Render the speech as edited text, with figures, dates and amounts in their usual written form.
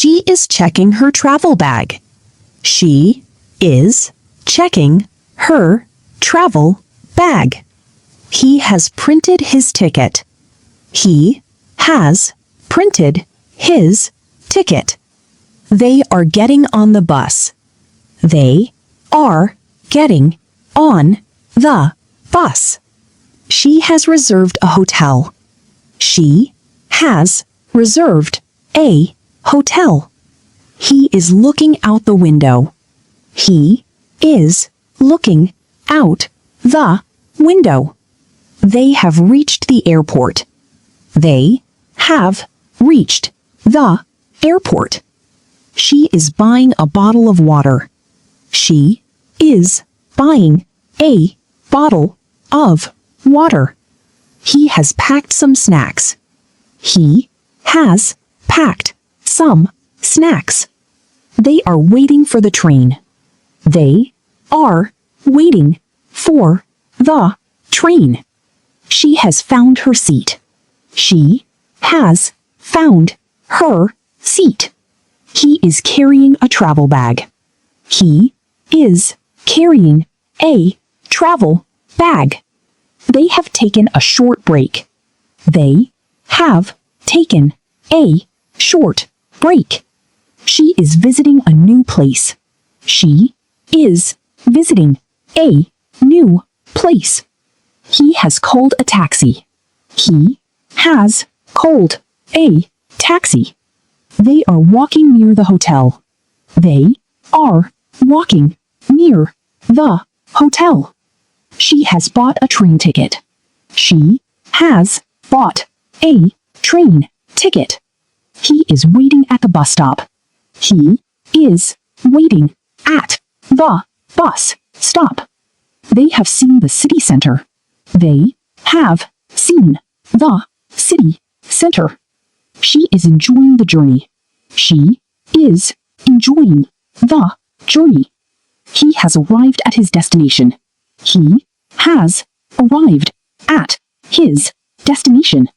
She is checking her travel bag. She is checking her travel bag. He has printed his ticket. He has printed his ticket. They are getting on the bus. They are getting on the bus. She has reserved a hotel. She has reserved a hotel. He is looking out the window. He is looking out the window. They have reached the airport. They have reached the airport. She is buying a bottle of water. She is buying a bottle of water. He has packed some snacks. He has packed some snacks. They are waiting for the train. They are waiting for the train. She has found her seat. She has found her seat. He is carrying a travel bag. He is carrying a travel bag. They have taken a short break. They have taken a short break. She is visiting a new place. She is visiting a new place. He has called a taxi. He has called a taxi. They are walking near the hotel. They are walking near the hotel. She has bought a train ticket. She has bought a train ticket. He is waiting at the bus stop. He is waiting at the bus stop. They have seen the city center. They have seen the city center. She is enjoying the journey. She is enjoying the journey. He has arrived at his destination. He has arrived at his destination.